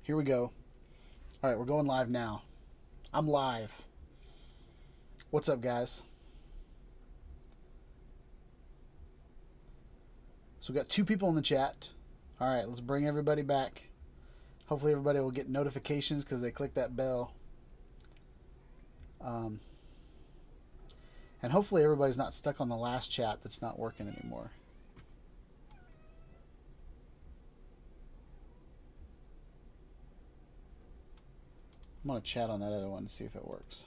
Here we go. All right, we're going live now. I'm live. What's up, guys? So we got 2 people in the chat. All right, let's bring everybody back. Hopefully everybody will get notifications because they clicked that bell. And hopefully everybody's not stuck on the last chat that's not working anymore. I'm going to chat on that other one to see if it works.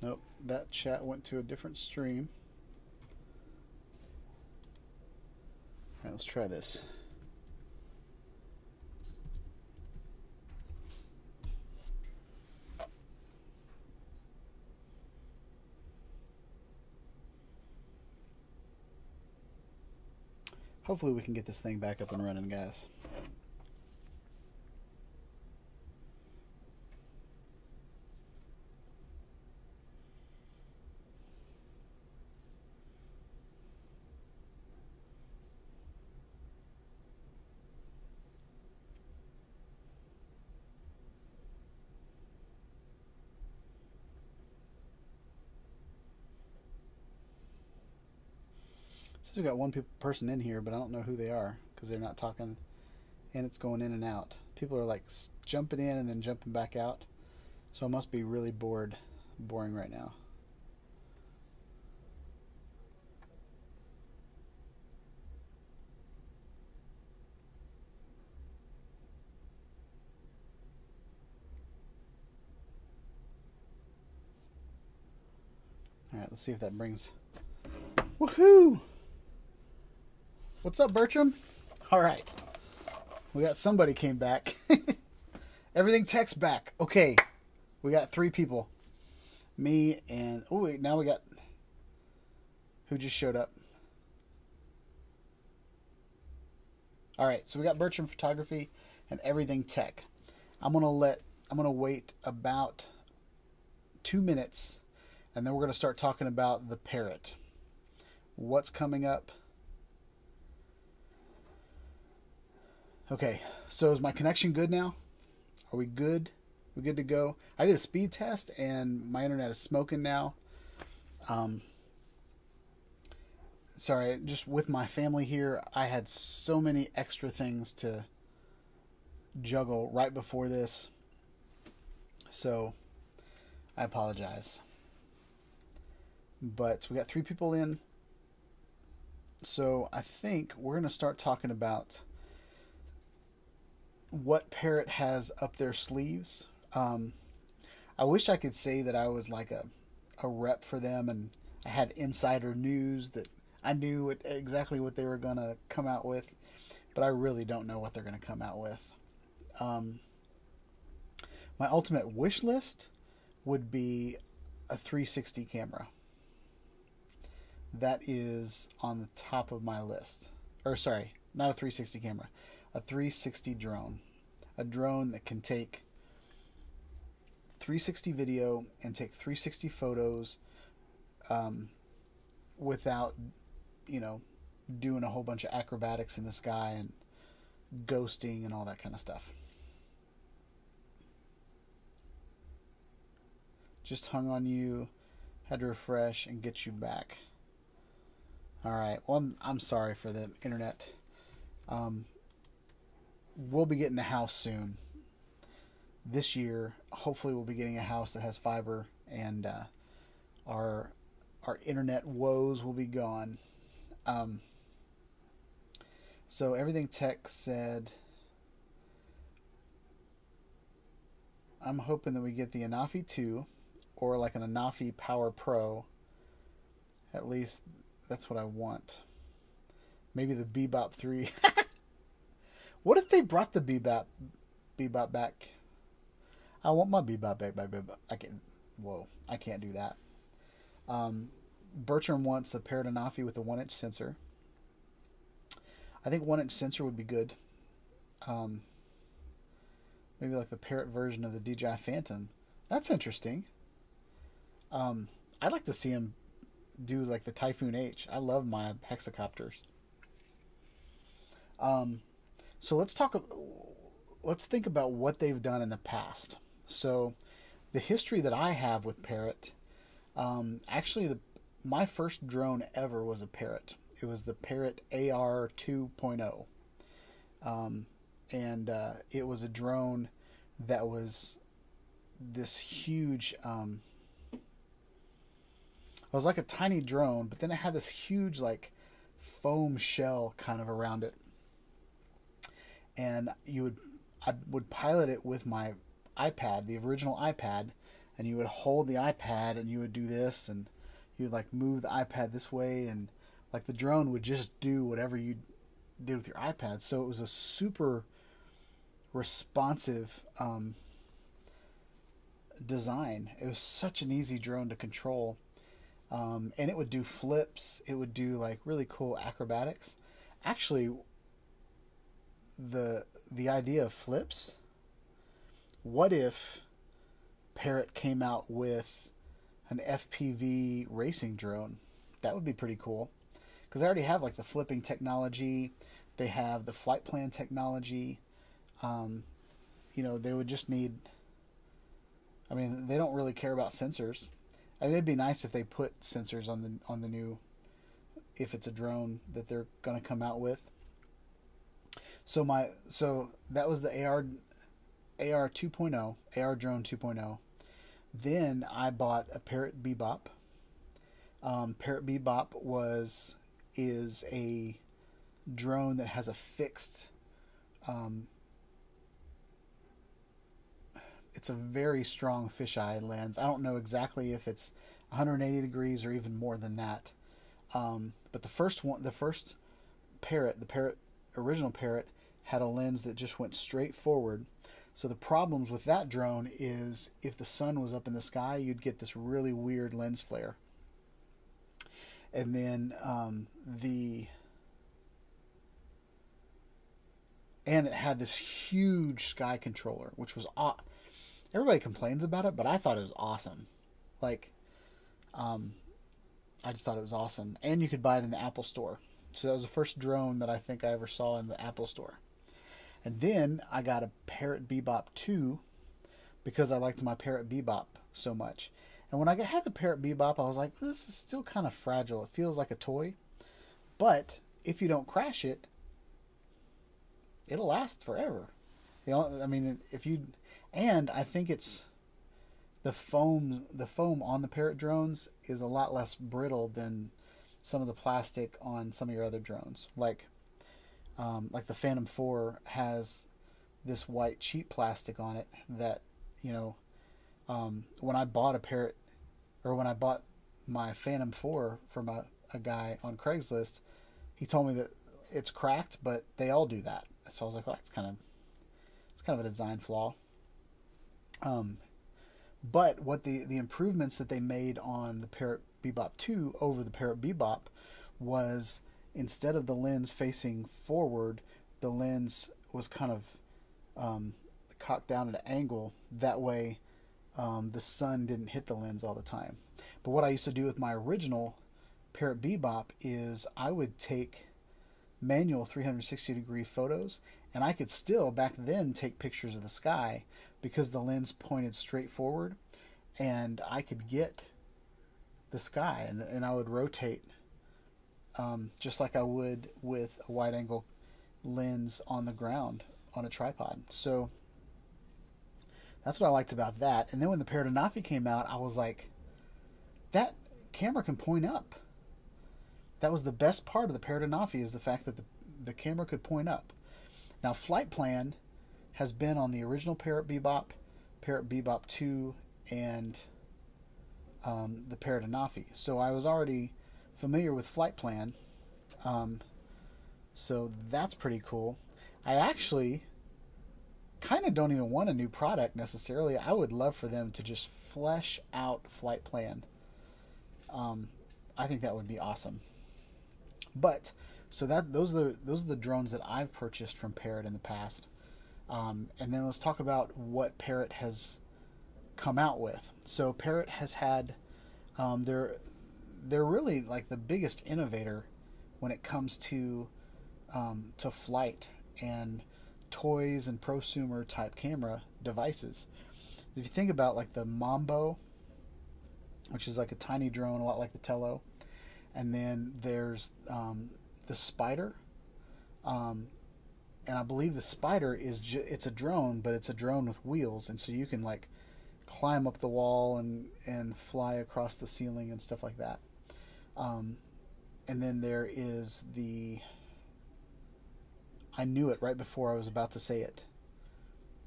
Nope, that chat went to a different stream. All right, let's try this. Hopefully we can get this thing back up and running, guys. We got one person in here, but I don't know who they are because they're not talking, and it's going in and out. People are like jumping in and then jumping back out, so I must be really boring right now. All right, let's see if that brings. Woohoo! What's up, Bertram? All right. We got somebody came back. Everything tech's back. Okay. We got 3 people. Me and... Oh, wait. Now we got... Who just showed up? All right. So we got Bertram Photography and Everything Tech. I'm going to wait about 2 minutes, and then we're going to start talking about the Parrot. What's coming up? Okay, so is my connection good now? Are we good? We good to go? I did a speed test and my internet is smoking now. Sorry, just with my family here, I had so many extra things to juggle right before this. So, I apologize. But we got 3 people in. So, I think we're going to start talking about what Parrot has up their sleeves. I wish I could say that I was like a rep for them and I had insider news that I knew exactly what they were going to come out with, but I really don't know what they're going to come out with. My ultimate wish list would be a 360 camera. That is on the top of my list. Or sorry, not a 360 camera. A 360 drone. A drone that can take 360 video and take 360 photos without, doing a whole bunch of acrobatics in the sky and ghosting and all that kind of stuff. Just hung on you, had to refresh and get you back. All right. Well, I'm sorry for the internet. We'll be getting a house soon. This year, hopefully we'll be getting a house that has fiber, and our internet woes will be gone. So Everything Tech said, I'm hoping that we get the Anafi 2 or like an Anafi Power Pro. At least that's what I want. Maybe the Bebop 3. What if they brought the Bebop back? I want my Bebop back by Bebop. I can't do that. Bertram wants a Parrot Anafi with a 1-inch sensor. I think 1-inch sensor would be good. Maybe like the Parrot version of the DJI Phantom. That's interesting. I'd like to see him do like the Typhoon H. I love my hexacopters. So let's think about what they've done in the past. So the history that I have with Parrot, actually my first drone ever was a Parrot. It was the Parrot AR 2.0. And it was a drone that was this huge, it was like a tiny drone, but then it had this huge like foam shell kind of around it. And I would pilot it with my iPad, the original iPad, and you would hold the iPad and you would do this, and you would like move the iPad this way, and like the drone would just do whatever you did with your iPad. So it was a super responsive design. It was such an easy drone to control, and it would do flips. It would do like really cool acrobatics. Actually, the idea of flips. What if Parrot came out with an FPV racing drone? That would be pretty cool, because they already have like the flipping technology. They have the flight plan technology. They would just need. I mean, they don't really care about sensors. I mean, it'd be nice if they put sensors on the new, if it's a drone that they're going to come out with. So that was the AR 2.0, AR drone 2.0. Then I bought a Parrot Bebop. Parrot Bebop is a drone that has a fixed. It's a very strong fisheye lens. I don't know exactly if it's 180 degrees or even more than that. But the first Parrot, original Parrot, had a lens that just went straight forward. So the problems with that drone is if the sun was up in the sky, you'd get this really weird lens flare. And then and it had this huge sky controller, which was everybody complains about it, but I thought it was awesome. Like, I just thought it was awesome. And you could buy it in the Apple Store. So that was the first drone that I think I ever saw in the Apple Store. And then I got a Parrot Bebop 2 because I liked my Parrot Bebop so much. And when I had the Parrot Bebop, I was like, well, this is still kind of fragile. It feels like a toy. But if you don't crash it, it'll last forever. I mean, and I think it's the foam on the Parrot drones is a lot less brittle than some of the plastic on some of your other drones. Like the Phantom 4 has this white cheap plastic on it that, when I bought when I bought my Phantom 4 from a guy on Craigslist, he told me that it's cracked, but they all do that. So I was like, well, it's kind of a design flaw. But what the improvements that they made on the Parrot Bebop 2 over the Parrot Bebop was, instead of the lens facing forward, the lens was kind of cocked down at an angle. That way the sun didn't hit the lens all the time. But what I used to do with my original Parrot Bebop is I would take manual 360 degree photos, and I could still back then take pictures of the sky because the lens pointed straight forward, and I could get the sky, and I would rotate just like I would with a wide angle lens on the ground on a tripod. So that's what I liked about that. And then when the Parrot Anafi came out, I was like, that camera can point up. That was the best part of the Parrot Anafi, is the fact that the camera could point up. Now, Flight Plan has been on the original Parrot Bebop 2, and the Parrot Anafi. So I was already familiar with Flight Plan. So that's pretty cool. I actually kind of don't even want a new product necessarily. I would love for them to just flesh out Flight Plan. I think that would be awesome. But so those are the drones that I've purchased from Parrot in the past. And then let's talk about what Parrot has come out with. So Parrot has had they're really like the biggest innovator when it comes to flight and toys and prosumer type camera devices. If you think about like the Mambo, which is like a tiny drone, a lot like the Tello, and then there's the Spider, um, and I believe the Spider is it's a drone, but it's a drone with wheels, and so you can like climb up the wall and fly across the ceiling and stuff like that. Um, and then there is the, I knew it right before I was about to say it.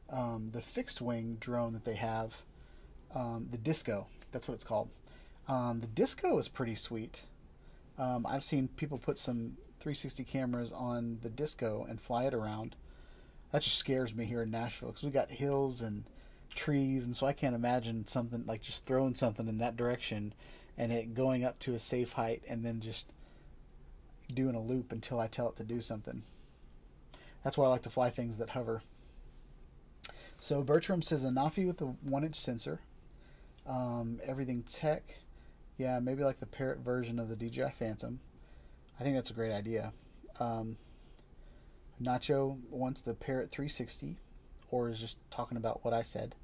The fixed wing drone that they have, the Disco. That's what it's called. The Disco is pretty sweet. I've seen people put some 360 cameras on the Disco and fly it around. That just scares me here in Nashville because we got hills and trees, and so I can't imagine something like just throwing something in that direction and it going up to a safe height and then just doing a loop until I tell it to do something. That's why I like to fly things that hover. So Bertram says a Nafi with a 1-inch sensor. Everything tech. Yeah, maybe like the Parrot version of the DJI Phantom. I think that's a great idea. Nacho wants the Parrot 360, or is just talking about what I said.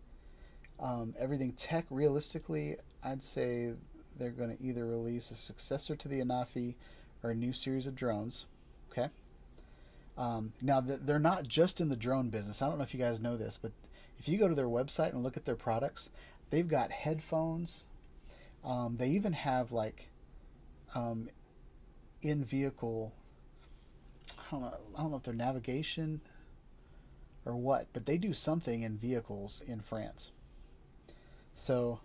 Everything tech, realistically, I'd say they're going to either release a successor to the Anafi or a new series of drones. Okay. Now, they're not just in the drone business. I don't know if you guys know this, but if you go to their website and look at their products, they've got headphones. They even have like in-vehicle, I don't know if they're navigation or what, but they do something in vehicles in France. So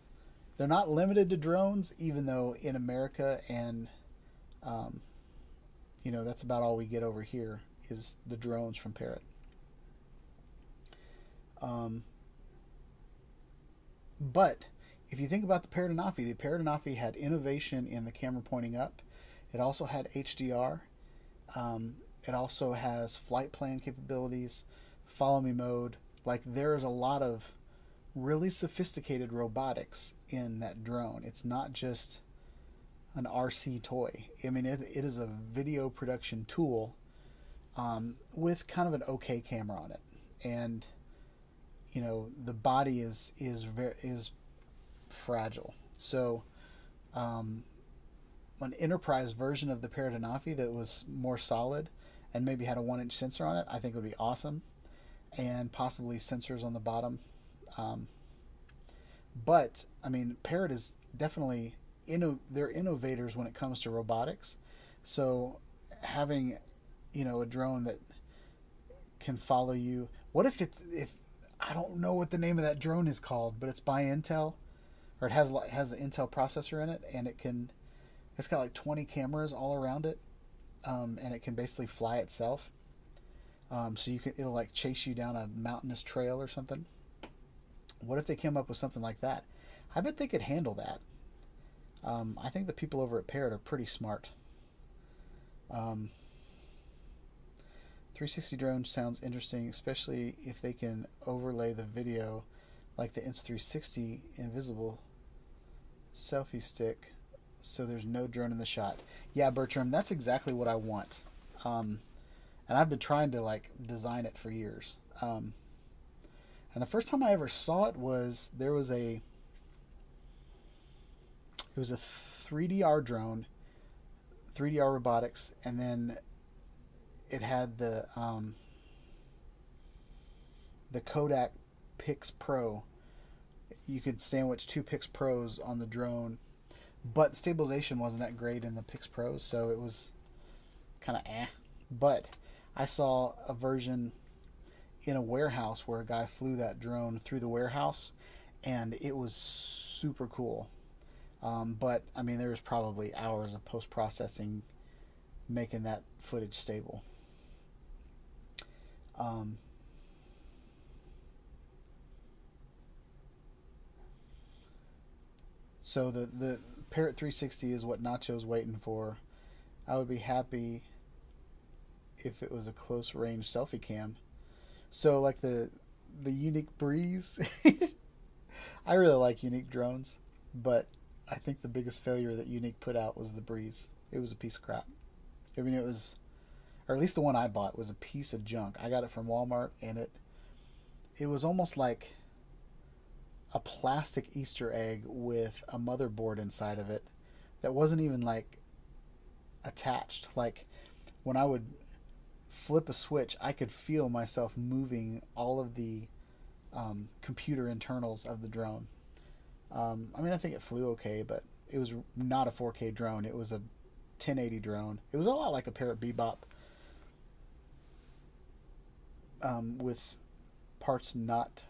they're not limited to drones, even though in America and that's about all we get over here is the drones from Parrot. But if you think about the Parrot Anafi had innovation in the camera pointing up. It also had HDR. It also has flight plan capabilities, follow me mode. Like, there is a lot of really sophisticated robotics in that drone. It's not just an RC toy. I mean, it is a video production tool with kind of an okay camera on it, and the body is fragile. So an enterprise version of the Parrot Anafi that was more solid and maybe had a 1-inch sensor on it, I think would be awesome, and possibly sensors on the bottom. But I mean, Parrot is definitely they're innovators when it comes to robotics. So having a drone that can follow you. What if I don't know what the name of that drone is called, but it's by Intel, or it has the Intel processor in it, and it's got like 20 cameras all around it, and it can basically fly itself. So it'll like chase you down a mountainous trail or something. What if they came up with something like that? I bet they could handle that. I think the people over at Parrot are pretty smart. 360 drone sounds interesting, especially if they can overlay the video like the Insta360 invisible selfie stick, so there's no drone in the shot. Yeah, Bertram, that's exactly what I want. And I've been trying to like design it for years. And the first time I ever saw it was it was a 3DR drone, 3DR robotics, and then it had the Kodak Pix Pro. You could sandwich 2 Pix Pros on the drone, but the stabilization wasn't that great in the Pix Pros, so it was kind of But I saw a version in a warehouse where a guy flew that drone through the warehouse, and it was super cool. But I mean, there was probably hours of post-processing making that footage stable. So the Parrot 360 is what Nacho's waiting for. I would be happy if it was a close range selfie cam. So like the Unique Breeze. I really like Unique drones, but I think the biggest failure that Unique put out was the Breeze. It was a piece of crap. I mean, it was, or at least the one I bought was a piece of junk. I got it from Walmart, and it was almost like a plastic Easter egg with a motherboard inside of it that wasn't even like attached. Like when I would flip a switch, I could feel myself moving all of the computer internals of the drone. I mean, I think it flew okay, but it was not a 4K drone. It was a 1080 drone. It was a lot like a Parrot Bebop, with parts not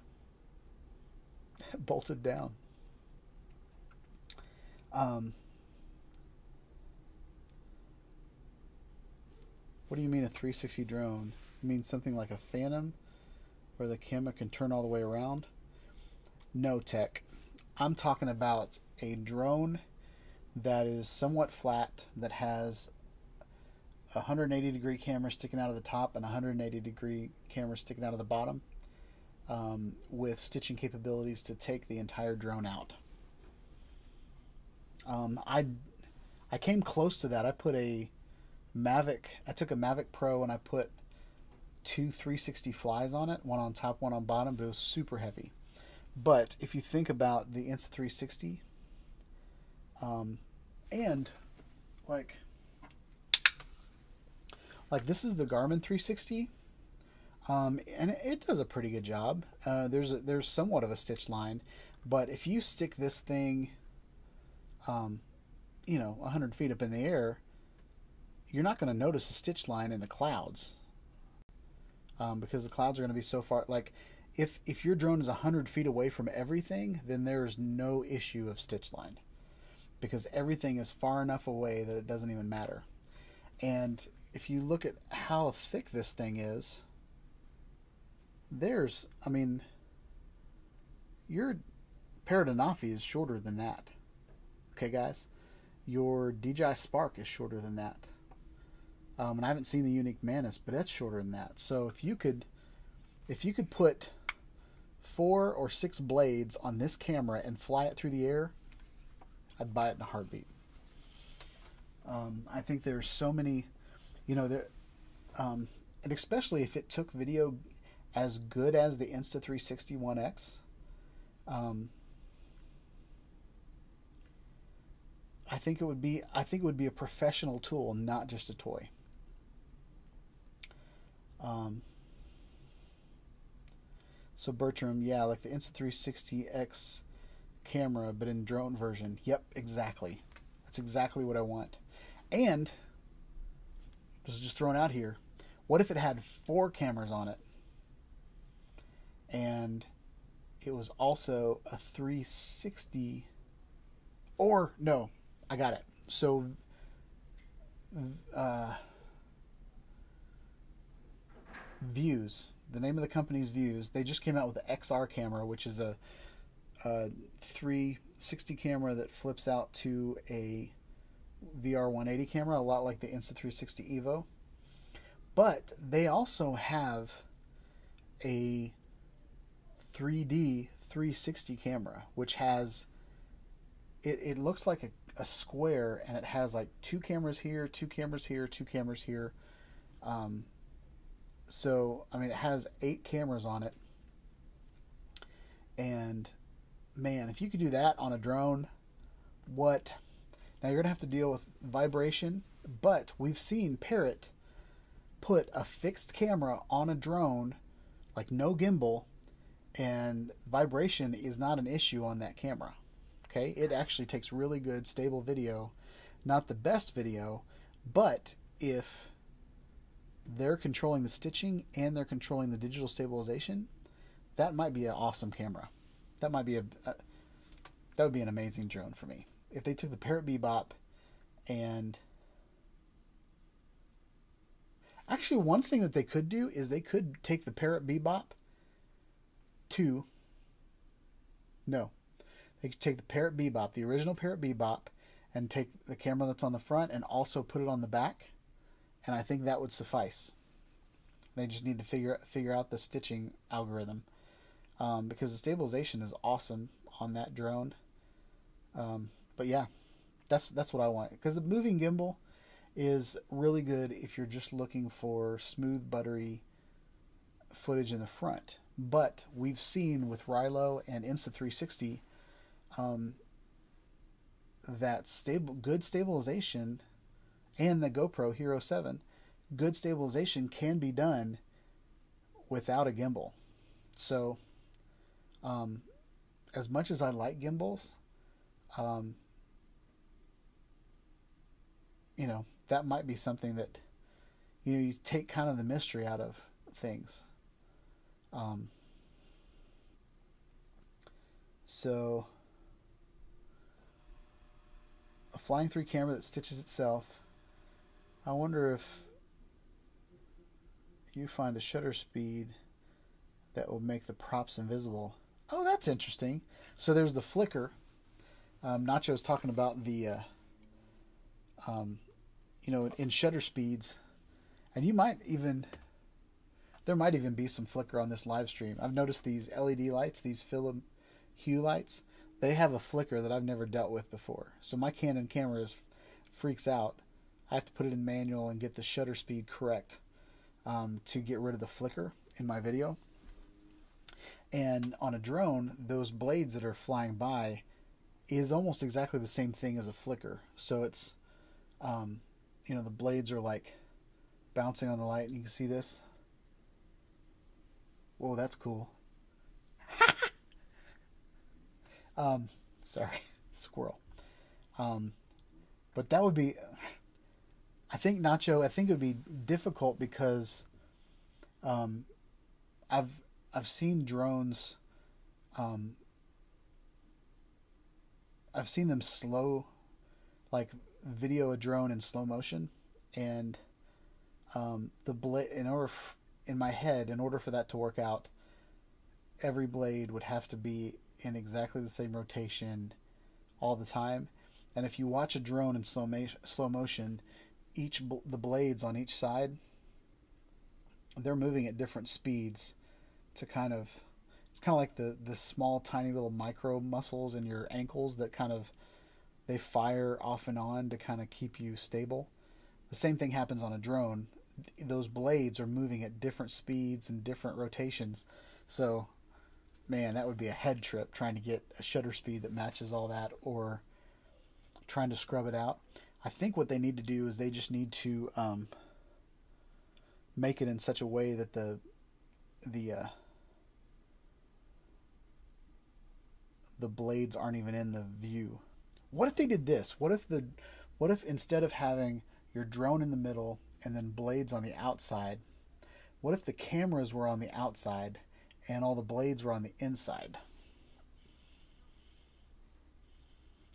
bolted down. What do you mean a 360 drone? You mean something like a Phantom where the camera can turn all the way around? No, Tech. I'm talking about a drone that is somewhat flat, that has a 180 degree camera sticking out of the top and a 180 degree camera sticking out of the bottom, with stitching capabilities to take the entire drone out. I came close to that. I took a Mavic Pro and I put two 360 flies on it, one on top, one on bottom, but it was super heavy. But if you think about the Insta360, and like this is the Garmin 360, and it does a pretty good job. There's somewhat of a stitch line, but if you stick this thing, 100 feet up in the air, you're not going to notice a stitch line in the clouds, because the clouds are going to be so far. Like if your drone is 100 feet away from everything, then there is no issue of stitch line, because everything is far enough away that it doesn't even matter. And if you look at how thick this thing is, your Parrot Anafi is shorter than that. Okay, guys? Your DJI Spark is shorter than that. And I haven't seen the Unique Manus, but that's shorter than that. So if you could put 4 or 6 blades on this camera and fly it through the air, I'd buy it in a heartbeat. I think there's so many, and especially if it took video as good as the Insta360 One X, I think it would be a professional tool, not just a toy. So Bertram, yeah, like the Insta360X camera, but in drone version. Yep, exactly. That's exactly what I want. And just thrown out here, what if it had 4 cameras on it, and it was also a 360? Or no, I got it. So Views, the name of the company's Views, they just came out with the XR camera, which is a 360 camera that flips out to a VR 180 camera, a lot like the Insta360 Evo. But they also have a 3D 360 camera, which has, it looks like a square, and it has like 2 cameras here, 2 cameras here, 2 cameras here. So, I mean, it has 8 cameras on it. And man, if you could do that on a drone, what? Now you're going to have to deal with vibration, but we've seen Parrot put a fixed camera on a drone, like no gimbal, and vibration is not an issue on that camera. Okay, it actually takes really good, stable video. Not the best video, but if they're controlling the stitching and they're controlling the digital stabilization, that might be an awesome camera. That might be that would be an amazing drone for me. If they took the Parrot Bebop and actually, one thing that they could do is they could take the Parrot Bebop to, no, they could take the Parrot Bebop, the original Parrot Bebop, and take the camera that's on the front and also put it on the back, and I think that would suffice. They just need to figure out the stitching algorithm, because the stabilization is awesome on that drone. But yeah, that's what I want, because the moving gimbal is really good if you're just looking for smooth, buttery footage in the front. But we've seen with Rilo and Insta360 um, that good stabilization, and the GoPro Hero 7, good stabilization can be done without a gimbal. So, um, as much as I like gimbals, um, that might be something that, you take kind of the mystery out of things. Um, so, a flying 3 camera that stitches itself. I wonder if you find a shutter speed that will make the props invisible. Oh, that's interesting. So there's the flicker. Nacho's talking about the, um, in shutter speeds, and there might even be some flicker on this live stream. I've noticed these LED lights, these film hue lights, they have a flicker that I've never dealt with before. So my Canon camera freaks out. I have to put it in manual and get the shutter speed correct to get rid of the flicker in my video. And on a drone, those blades that are flying by is almost exactly the same thing as a flicker. So it's, the blades are like bouncing on the light, and you can see this. Whoa, that's cool. Sorry, squirrel. But that would be, I think, Nacho, it would be difficult because I've seen drones, I've seen them slow, like video a drone in slow motion, and the blade, in my head, in order for that to work out, every blade would have to be in exactly the same rotation all the time. And if you watch a drone in slow motion, the blades on each side, they're moving at different speeds to it's kind of like the small tiny little micro muscles in your ankles that they fire off and on to kind of keep you stable. The same thing happens on a drone. Those blades are moving at different speeds and different rotations. So, man, that would be a head trip trying to get a shutter speed that matches all that, or trying to scrub it out. I think what they need to do is they just need to make it in such a way that the blades aren't even in the view. What if they did this? What if instead of having your drone in the middle and then blades on the outside, what if the cameras were on the outside and all the blades were on the inside?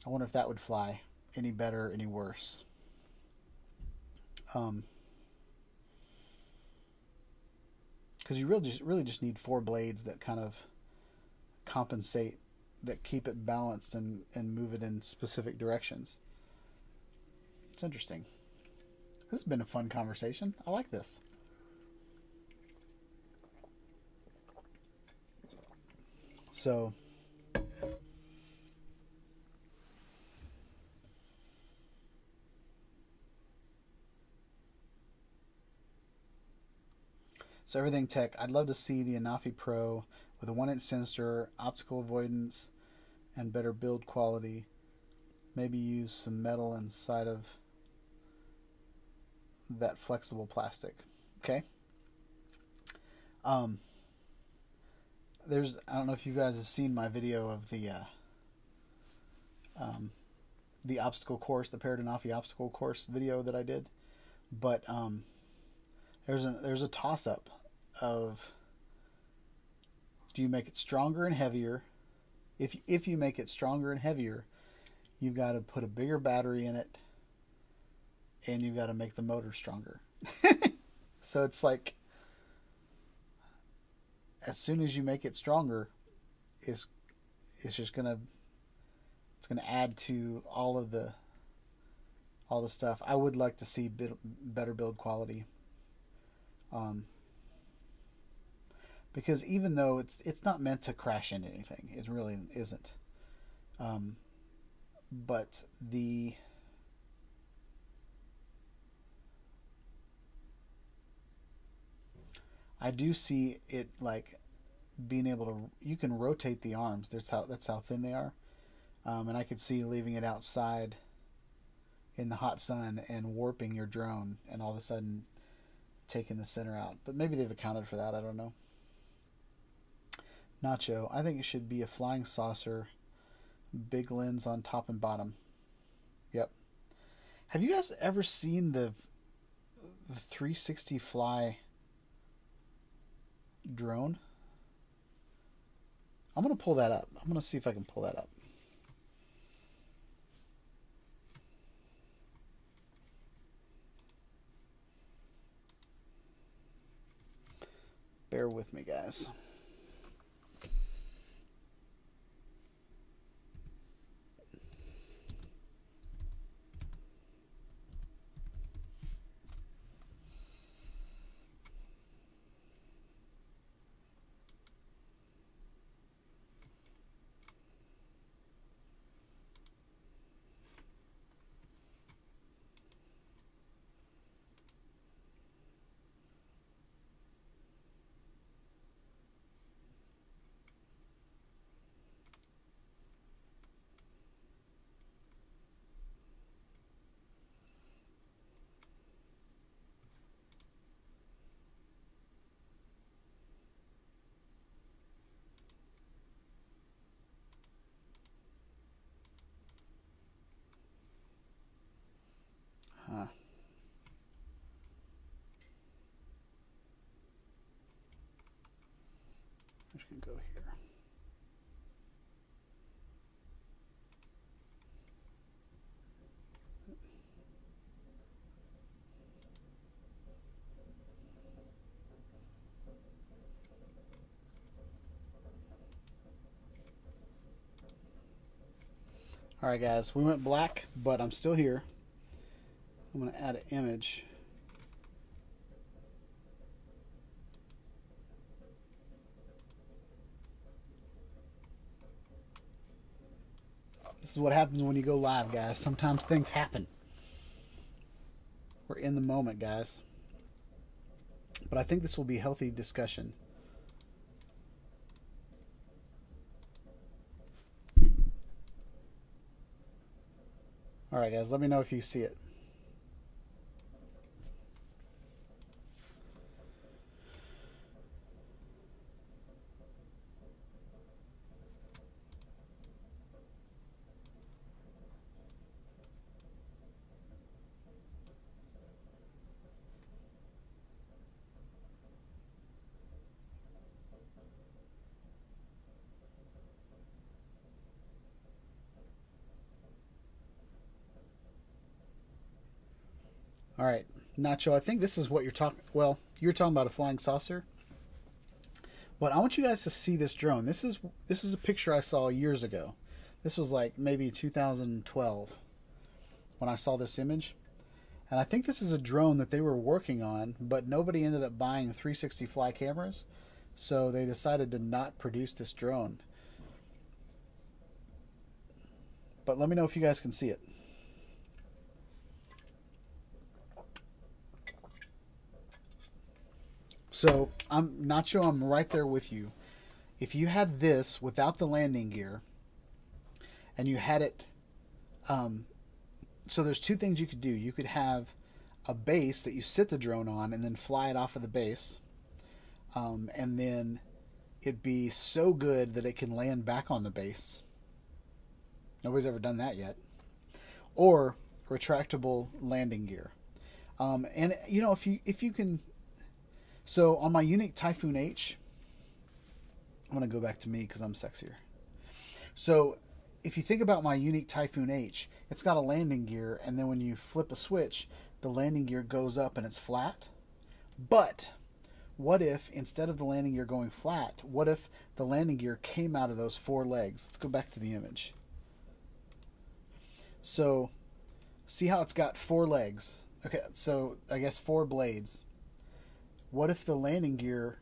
I wonder if that would fly any better, any worse. Because you really just need 4 blades that kind of compensate, that keep it balanced and move it in specific directions. It's interesting. This has been a fun conversation. I like this. So, everything tech. I'd love to see the Anafi Pro with a 1-inch sensor, optical avoidance, and better build quality. Maybe use some metal inside of that flexible plastic. Okay. I don't know if you guys have seen my video of the obstacle course, the Paradanafi obstacle course video that I did, but there's a toss up of, do you make it stronger and heavier? If you make it stronger and heavier, you've got to put a bigger battery in it, and you've got to make the motor stronger. So it's like, as soon as you make it stronger, it's gonna add to all the stuff. I would like to see better build quality, because even though it's not meant to crash into anything, it really isn't. but I do see it like being able to, you can rotate the arms. That's how thin they are. And I could see leaving it outside in the hot sun and warping your drone and all of a sudden taking the center out. But maybe they've accounted for that. I don't know. Nacho, I think it should be a flying saucer, big lens on top and bottom. Yep. Have you guys ever seen the 360 fly drone? I'm going to pull that up. I'm going to see if I can pull that up. Bear with me, guys. Huh. I'm just going to go here. Alright guys, we went black, but I'm still here. I'm going to add an image. This is what happens when you go live, guys. Sometimes things happen. We're in the moment, guys. But I think this will be healthy discussion. Alright guys, let me know if you see it. All right, Nacho, I think this is what you're talking. Well, you're talking about a flying saucer. But I want you guys to see this drone. This is a picture I saw years ago. This was like maybe 2012 when I saw this image. And I think this is a drone that they were working on, but nobody ended up buying 360 fly cameras. So they decided to not produce this drone. But let me know if you guys can see it. So I'm not sure I'm right there with you. If you had this without the landing gear and you had it, so there's two things you could do. You could have a base that you sit the drone on and then fly it off of the base. And then it'd be so good that it can land back on the base. Nobody's ever done that yet. Or retractable landing gear. And you know, if you can. So on my Unique Typhoon H, I'm going to go back to me because I'm sexier. So if you think about my Unique Typhoon H, it's got a landing gear, and then when you flip a switch, the landing gear goes up and it's flat. But what if, instead of the landing gear going flat, what if the landing gear came out of those four legs? Let's go back to the image. So see how it's got four legs? Okay, so I guess four blades. What if the landing gear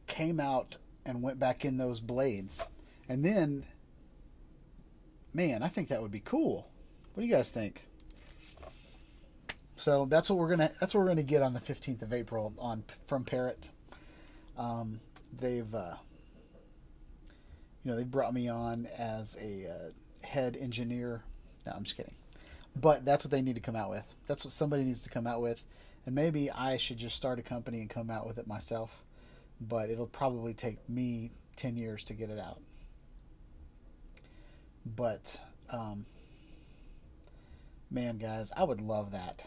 came out and went back in those blades? And then Man, I think that would be cool. What do you guys think? So that's what we're gonna get on the 15th of April on from Parrot. They've they brought me on as a head engineer. No, I'm just kidding. But that's what they need to come out with. That's what somebody needs to come out with. And maybe I should just start a company and come out with it myself. But it'll probably take me 10 years to get it out. But, man, guys, I would love that.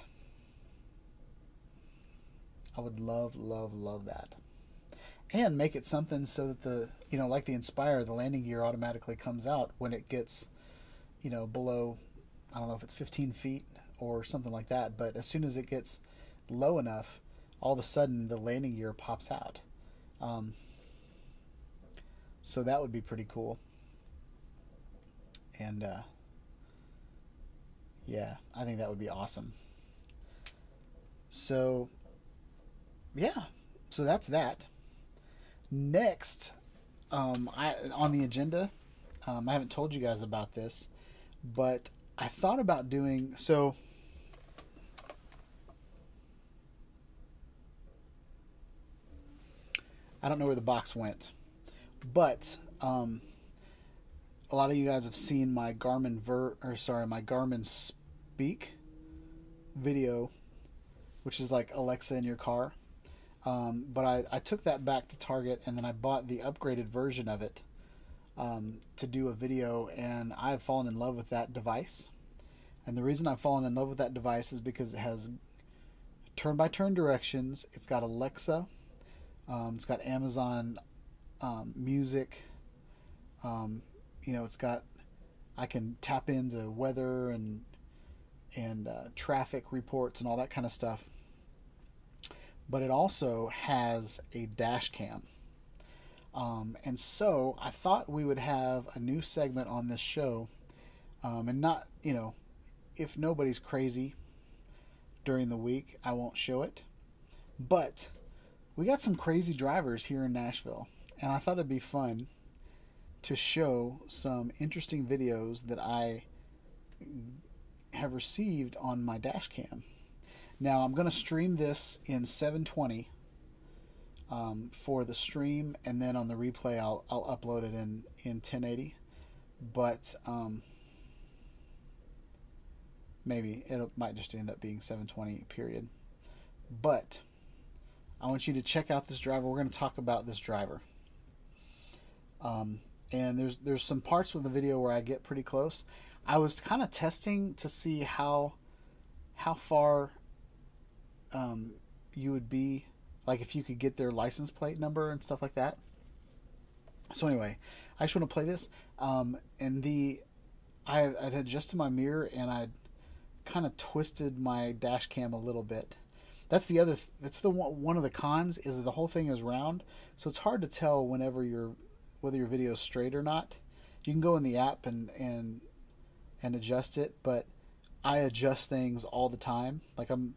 I would love, love, love that. And make it something so that the, like the Inspire, the landing gear automatically comes out when it gets, below, I don't know if it's 15 feet or something like that, but as soon as it gets low enough, all of a sudden the landing gear pops out. So that would be pretty cool. And yeah, I think that would be awesome. So yeah, so that's that. Next, on the agenda, I haven't told you guys about this, but I thought about doing so. I don't know where the box went, but a lot of you guys have seen my Garmin my Garmin Speak video, which is like Alexa in your car. But I took that back to Target, and then I bought the upgraded version of it to do a video, and I've fallen in love with that device. And the reason I've fallen in love with that device is because it has turn-by-turn directions. It's got Alexa. It's got Amazon Music. It's got, I can tap into weather and traffic reports and all that kind of stuff. But it also has a dash cam. And so I thought we would have a new segment on this show. And not, if nobody's crazy during the week, I won't show it. But we got some crazy drivers here in Nashville. And I thought it'd be fun to show some interesting videos that I have received on my dash cam. Now I'm going to stream this in 720 for the stream, and then on the replay I'll upload it in 1080. But maybe it might just end up being 720 period. But I want you to check out this driver. We're going to talk about this driver. And there's some parts with the video where I get pretty close. I was kind of testing to see how far you would be, like if you could get their license plate number and stuff like that. So anyway, I just want to play this. And I'd adjusted my mirror, and I'd kind of twisted my dash cam a little bit. That's one of the cons, is that the whole thing is round, so it's hard to tell whether your video is straight or not. You can go in the app and adjust it, but I adjust things all the time. Like I'm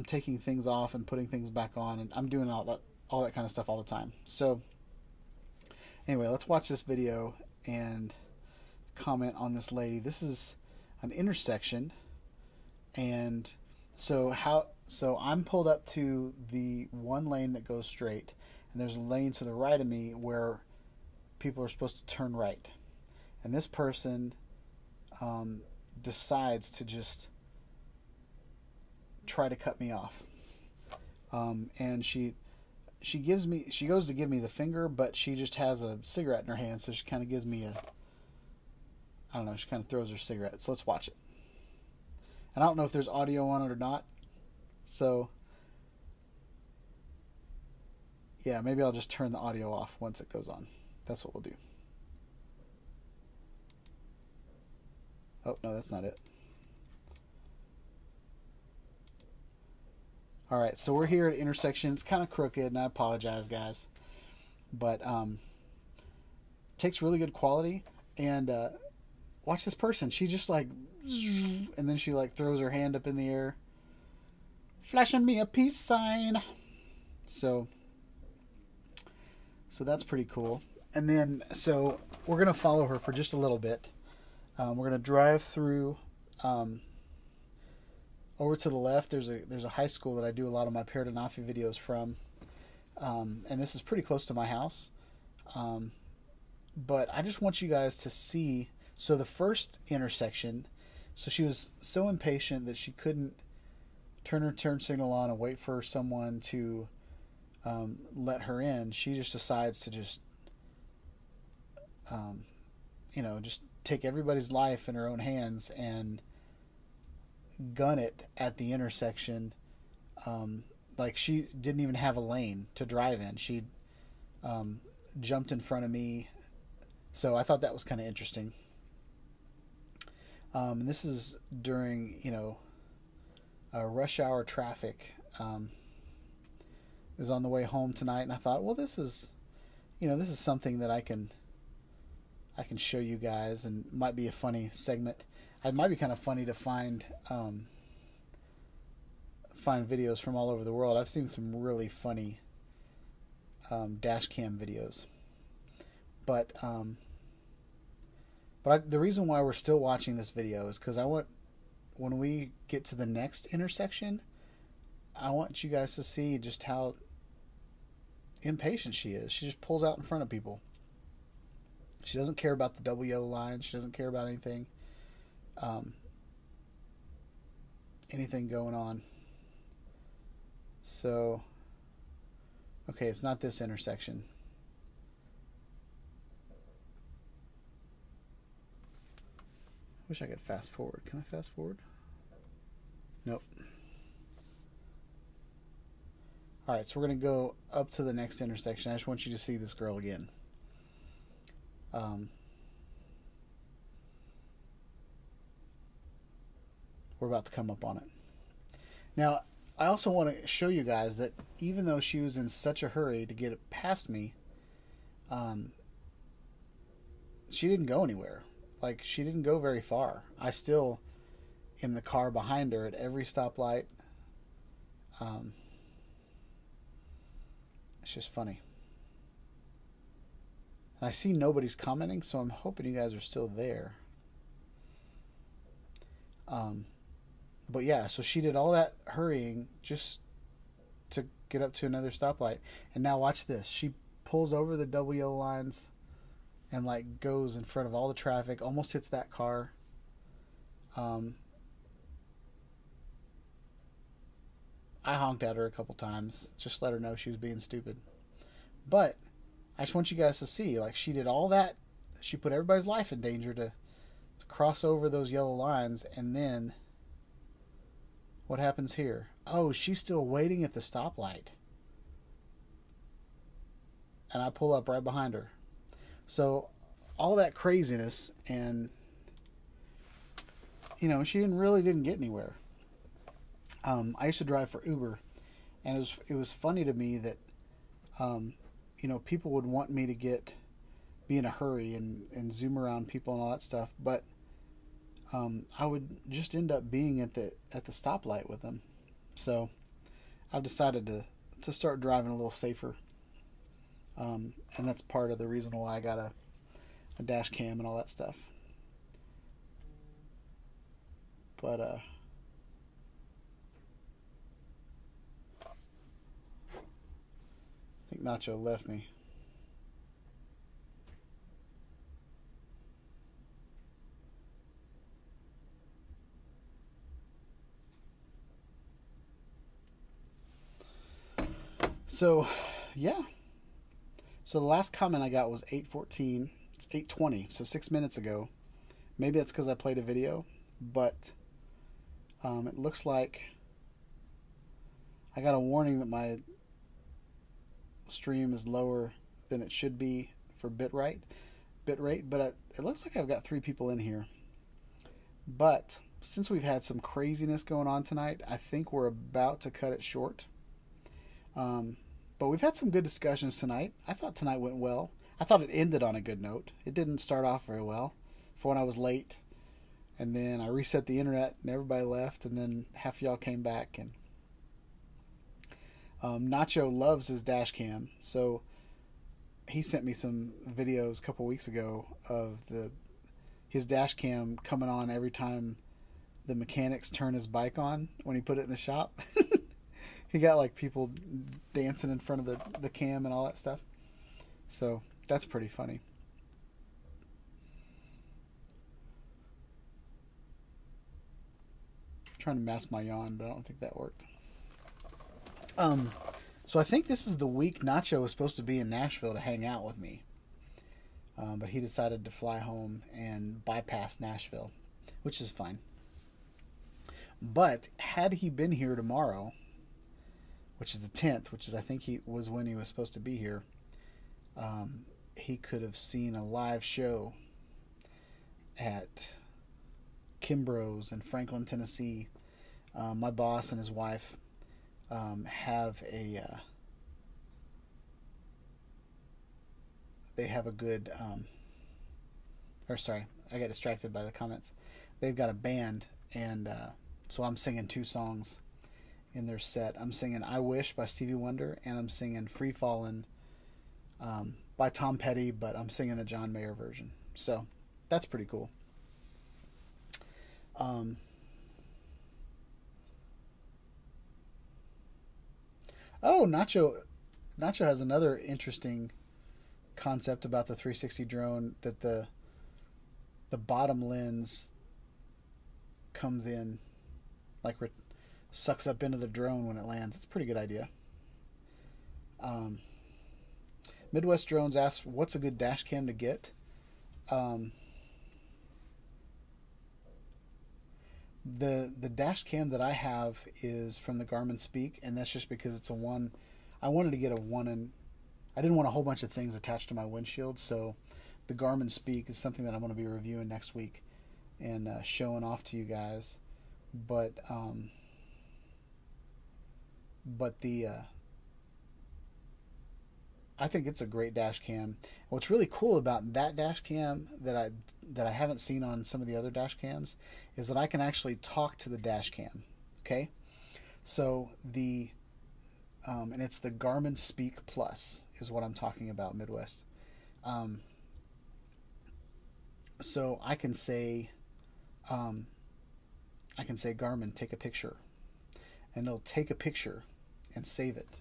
taking things off and putting things back on, and I'm doing all that kind of stuff all the time. So anyway, let's watch this video and comment on this lady. This is an intersection, and so I'm pulled up to the one lane that goes straight, and there's a lane to the right of me where people are supposed to turn right, and this person decides to just try to cut me off. And she goes to give me the finger, but she just has a cigarette in her hand, so she kind of gives me I don't know, she kind of throws her cigarette. So let's watch it. And I don't know if there's audio on it or not, so yeah, maybe I'll just turn the audio off once it goes on. That's what we'll do. Oh, no, that's not it. Alright, so we're here at intersection. It's kind of crooked, and I apologize, guys. But takes really good quality. And watch this person. She just like, and then she like throws her hand up in the air, flashing me a peace sign. So that's pretty cool. And then, so we're going to follow her for just a little bit. We're going to drive through over to the left. There's a high school that I do a lot of my Paradanafi videos from, and this is pretty close to my house. But I just want you guys to see. So the first intersection, so she was so impatient that she couldn't turn her turn signal on and wait for someone to let her in. She just decides to just just take everybody's life in her own hands and gun it at the intersection. Like she didn't even have a lane to drive in. She jumped in front of me. So I thought that was kind of interesting. This is during, rush hour traffic. It was on the way home tonight, and I thought, well, this is something that I can show you guys, and might be a funny segment. It might be kind of funny to find videos from all over the world. I've seen some really funny dash cam videos, but the reason why we're still watching this video is because when we get to the next intersection, I want you guys to see just how impatient she is. She just pulls out in front of people. She doesn't care about the double yellow line. She doesn't care about anything going on. So, okay, it's not this intersection. Wish I could fast forward. Can I fast forward? Nope. Alright, so we're going to go up to the next intersection. I just want you to see this girl again. We're about to come up on it. Now, I also want to show you guys that even though she was in such a hurry to get it past me, she didn't go anywhere. Like, she didn't go very far. I still am the car behind her at every stoplight. It's just funny. And I see nobody's commenting, so I'm hoping you guys are still there. But yeah, so she did all that hurrying just to get up to another stoplight. And now watch this. She pulls over the double yellow lines and like goes in front of all the traffic, almost hits that car. I honked at her a couple times, just let her know she was being stupid. But I just want you guys to see, like, she did all that. She put everybody's life in danger to cross over those yellow lines, and then what happens here? Oh, she's still waiting at the stoplight. And I pull up right behind her. So all that craziness, and she didn't get anywhere. I used to drive for Uber, and it was funny to me that people would want me to be in a hurry and zoom around people and all that stuff, but I would just end up being at the stoplight with them. So I've decided to start driving a little safer. And that's part of the reason why I got a dash cam and all that stuff. But I think Nacho left me. So, yeah. So the last comment I got was 8:14. It's 8:20, so 6 minutes ago. Maybe that's because I played a video, but it looks like I got a warning that my stream is lower than it should be for bitrate, but it looks like I've got 3 people in here. But since we've had some craziness going on tonight, I think we're about to cut it short. But we've had some good discussions tonight. I thought tonight went well. I thought it ended on a good note. It didn't start off very well for when I was late. And then I reset the internet and everybody left, and then half of y'all came back. And Nacho loves his dash cam. So he sent me some videos a couple weeks ago of his dash cam coming on every time the mechanics turn his bike on when he put it in the shop. He got like people dancing in front of the cam and all that stuff. So that's pretty funny. I'm trying to mask my yawn, but I don't think that worked. So I think this is the week Nacho was supposed to be in Nashville to hang out with me. But he decided to fly home and bypass Nashville, which is fine. But had he been here tomorrow, which is the 10th, which is I think he was when he was supposed to be here, he could have seen a live show at Kimbrough's in Franklin, Tennessee. My boss and his wife have they have a good or sorry, I got distracted by the comments. They've got a band, and so I'm singing 2 songs in their set. I'm singing I Wish by Stevie Wonder, and I'm singing Free Fallin' by Tom Petty, but I'm singing the John Mayer version. So that's pretty cool. Oh, Nacho has another interesting concept about the 360 drone, that the bottom lens comes in, like sucks up into the drone when it lands. It's a pretty good idea. Midwest Drones asks, what's a good dash cam to get? The dash cam that I have is from the Garmin Speak, and that's just because it's a one. I wanted to get a one, and I didn't want a whole bunch of things attached to my windshield, so the Garmin Speak is something that I'm going to be reviewing next week and showing off to you guys. But I think it's a great dash cam. What's really cool about that dash cam that I haven't seen on some of the other dash cams is that I can actually talk to the dash cam. Okay, so and it's the Garmin Speak Plus is what I'm talking about, Midwest. So I can say Garmin, take a picture, and it'll take a picture and save it.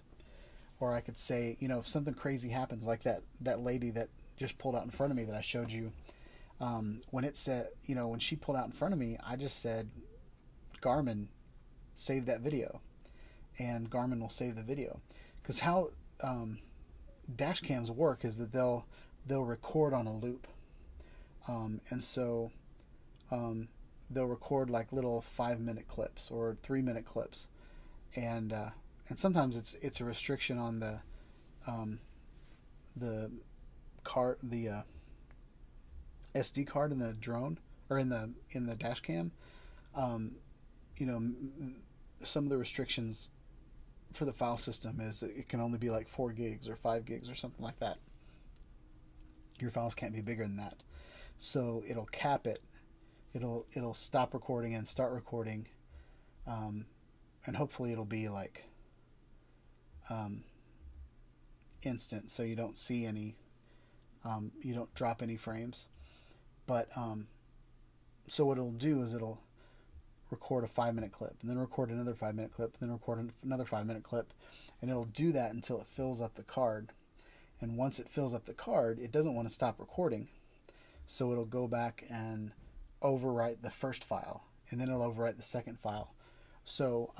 Or I could say, if something crazy happens, like that lady that just pulled out in front of me that I showed you, when it said, when she pulled out in front of me, I just said, Garmin, save that video, and Garmin will save the video. Because how dash cams work is that they'll record on a loop, and so they'll record like little 5-minute clips or 3-minute clips, and sometimes it's a restriction on the SD card in the drone or in the dash cam. Some of the restrictions for the file system is that it can only be like 4 gigs or 5 gigs or something like that. Your files can't be bigger than that, so it'll cap it. It'll stop recording and start recording, and hopefully it'll be like instant, so you don't see any, you don't drop any frames. But so what it'll do is it'll record a 5-minute clip, and then record another 5-minute clip, and then record another 5-minute clip, and it'll do that until it fills up the card. And once it fills up the card, it doesn't want to stop recording, so it'll go back and overwrite the first file, and then it'll overwrite the second file. So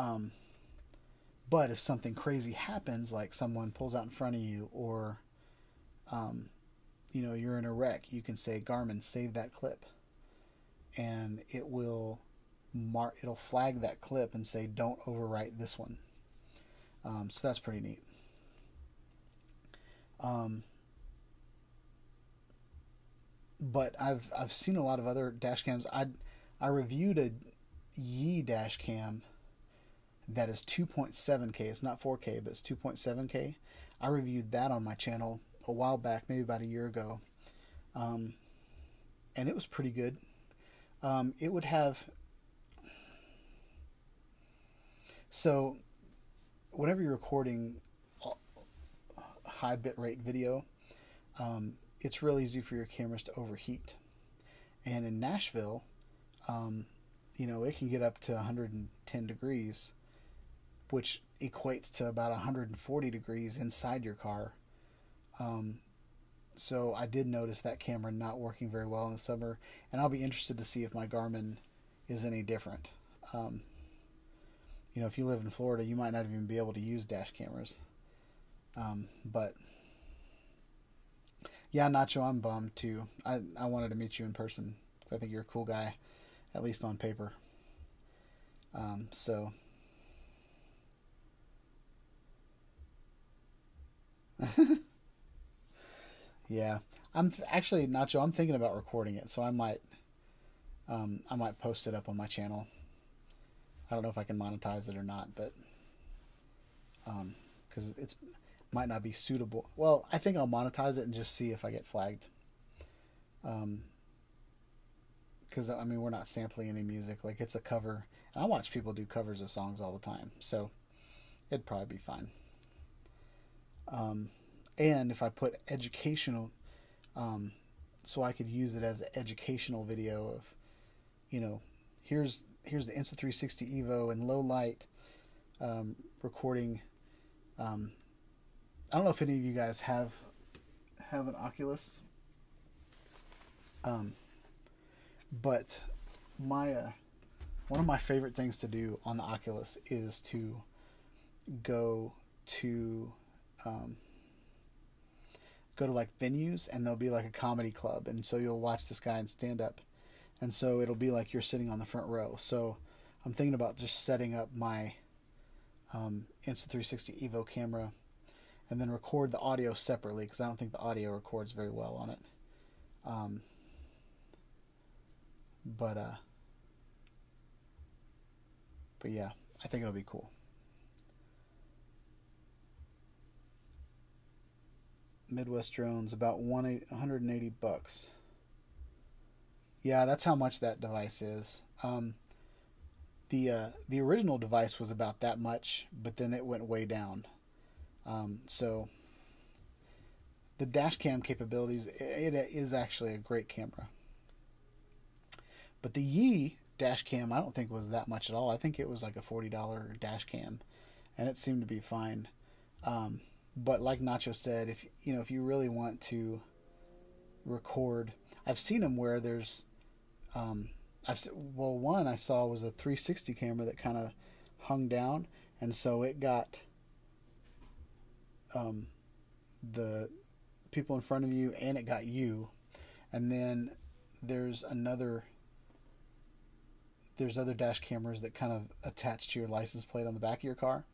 but if something crazy happens, like someone pulls out in front of you, or you're in a wreck, you can say, Garmin, save that clip, and it will it'll flag that clip and say, don't overwrite this one. So that's pretty neat. But I've seen a lot of other dash cams. I reviewed a Yi dash cam that is 2.7K. It's not 4K, but it's 2.7K. I reviewed that on my channel a while back, maybe about a year ago, and it was pretty good. It would have, so whenever you're recording high bitrate video, it's real easy for your cameras to overheat. And in Nashville, it can get up to 110 degrees, which equates to about 140 degrees inside your car. So I did notice that camera not working very well in the summer, and I'll be interested to see if my Garmin is any different. If you live in Florida, you might not even be able to use dash cameras. But yeah, Nacho, I'm bummed too. I wanted to meet you in person. I think you're a cool guy, at least on paper. So yeah, Nacho. I'm thinking about recording it, so I might post it up on my channel. I don't know if I can monetize it or not, but because it's might not be suitable. Well, I think I'll monetize it and just see if I get flagged. Because we're not sampling any music. Like, it's a cover, and I watch people do covers of songs all the time, so it'd probably be fine. And if I put educational, so I could use it as an educational video of, here's the Insta360 Evo in low light, recording. I don't know if any of you guys have an Oculus, but one of my favorite things to do on the Oculus is to go to like venues, and there'll be like a comedy club, and so you'll watch this guy in stand up, and so it'll be like you're sitting on the front row. So I'm thinking about just setting up my Insta360 Evo camera and then record the audio separately, because I don't think the audio records very well on it. But yeah, I think it'll be cool. Midwest Drones, about $180. Yeah, that's how much that device is. The original device was about that much, but then it went way down. So the dash cam capabilities, it is actually a great camera. But the Yi dash cam, I don't think was that much at all. I think it was like a $40 dash cam, and it seemed to be fine. But like Nacho said, if you really want to record, I've seen them where there's, one I saw was a 360 camera that kind of hung down, and so it got the people in front of you, and it got you. And then there's other dash cameras that kind of attach to your license plate on the back of your car.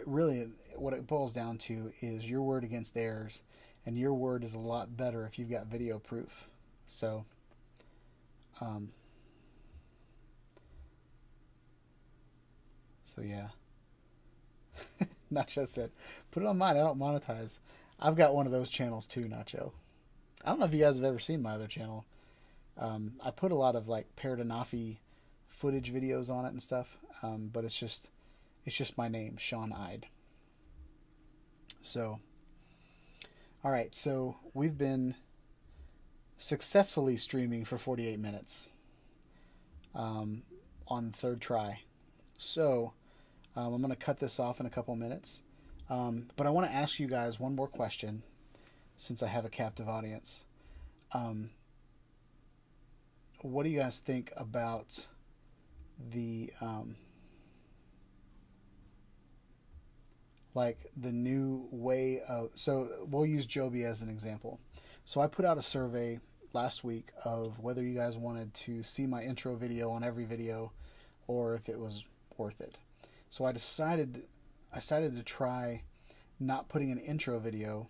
Really what it boils down to is your word against theirs, and your word is a lot better if you've got video proof. So yeah. Nacho said, put it on mine. I don't monetize. I've got one of those channels too, Nacho. I don't know if you guys have ever seen my other channel. I put a lot of like Paradanafi footage videos on it and stuff, but it's just my name, Shawn Ide. So, all right. So we've been successfully streaming for 48 minutes on the third try. So I'm going to cut this off in a couple minutes. But I want to ask you guys one more question, since I have a captive audience. What do you guys think about the the new way of, so we'll use Joby as an example. So I put out a survey last week of whether you guys wanted to see my intro video on every video, or if it was worth it. So I decided to try not putting an intro video,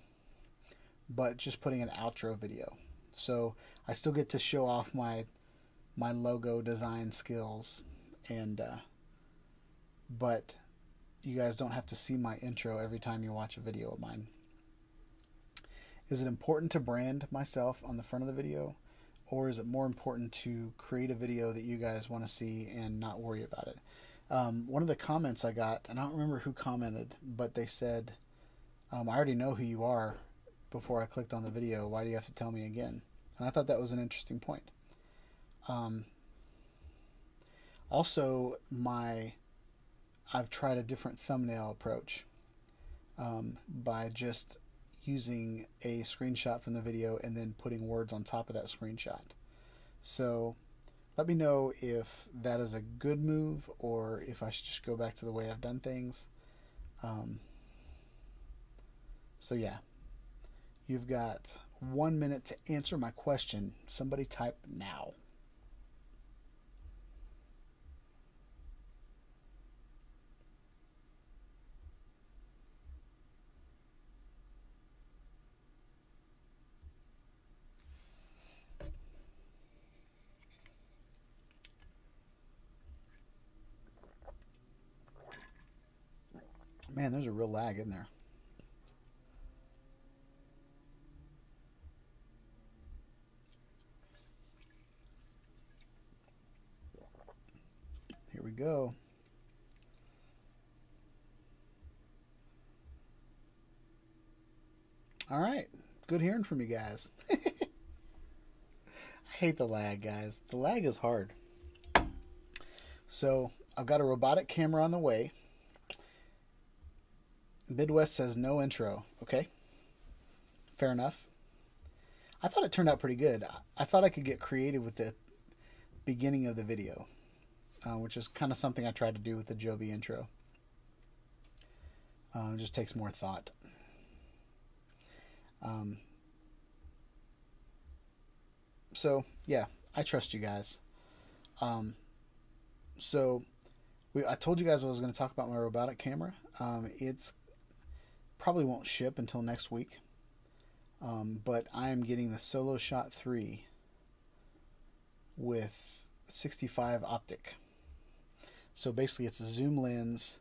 but just putting an outro video. So I still get to show off my logo design skills, and but you guys don't have to see my intro every time you watch a video of mine. Is it important to brand myself on the front of the video, or is it more important to create a video that you guys want to see and not worry about it? One of the comments I got, and I don't remember who commented, but they said, I already know who you are. before I clicked on the video. Why do you have to tell me again? And I thought that was an interesting point. Also, I've tried a different thumbnail approach by just using a screenshot from the video and then putting words on top of that screenshot. So let me know if that is a good move or if I should just go back to the way I've done things. So yeah, you've got 1 minute to answer my question. Somebody type now. Man, there's a real lag in there. Here we go. All right. Good hearing from you guys. I hate the lag, guys. The lag is hard. So I've got a robotic camera on the way. Midwest says no intro. Okay. Fair enough. I thought it turned out pretty good. I thought I could get creative with the beginning of the video, which is kind of something I tried to do with the Joby intro. It just takes more thought. So yeah, I trust you guys. I told you guys I was going to talk about my robotic camera. It's probably won't ship until next week. But I am getting the Solo Shot 3 with 65 optic. So basically it's a zoom lens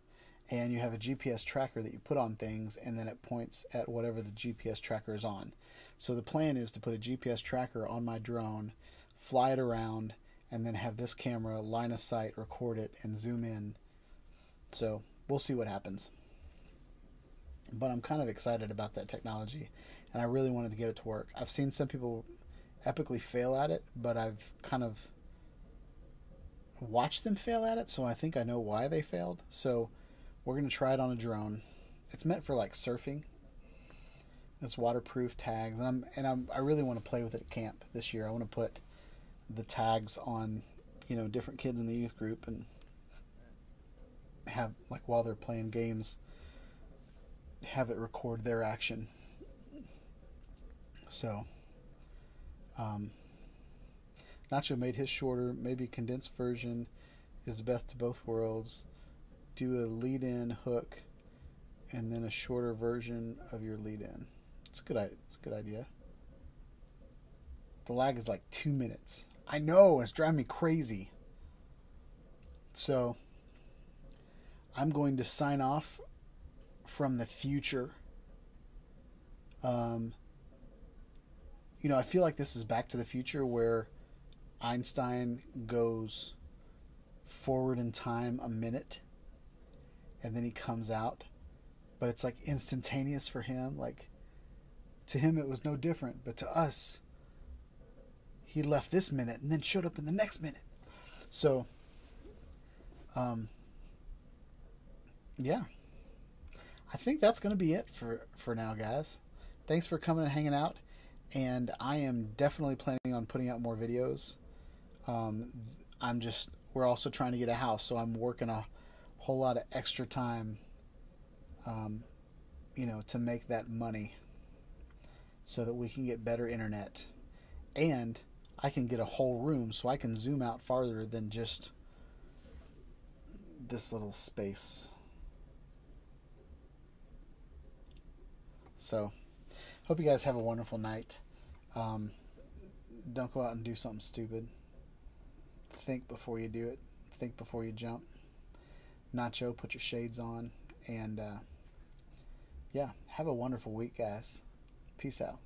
and you have a GPS tracker that you put on things and then it points at whatever the GPS tracker is on. So the plan is to put a GPS tracker on my drone, fly it around, and then have this camera line of sight, record it, and zoom in. So we'll see what happens. But I'm kind of excited about that technology, and I really wanted to get it to work. I've seen some people epically fail at it, but I've kind of watched them fail at it, so I think I know why they failed. So we're going to try it on a drone. It's meant for like surfing. It's waterproof tags, and I really want to play with it at camp this year. I want to put the tags on, different kids in the youth group and have, like, while they're playing games, have it record their action. So Nacho made his shorter. Maybe condensed version is the best of both worlds. Do a lead-in hook and then a shorter version of your lead-in. It's a good idea. The lag is like 2 minutes. I know, it's driving me crazy. So I'm going to sign off from the future. I feel like this is Back to the Future, where Einstein goes forward in time a minute and then he comes out, but it's like instantaneous for him. Like, to him it was no different, but to us, he left this minute and then showed up in the next minute. So yeah, I think that's going to be it for now, guys. Thanks for coming and hanging out, and I am definitely planning on putting out more videos. We're also trying to get a house, so I'm working a whole lot of extra time, to make that money so that we can get better internet, and I can get a whole room so I can zoom out farther than just this little space. So hope you guys have a wonderful night. Don't go out and do something stupid. Think before you do it. Think before you jump. Nacho, put your shades on. And yeah, have a wonderful week, guys. Peace out.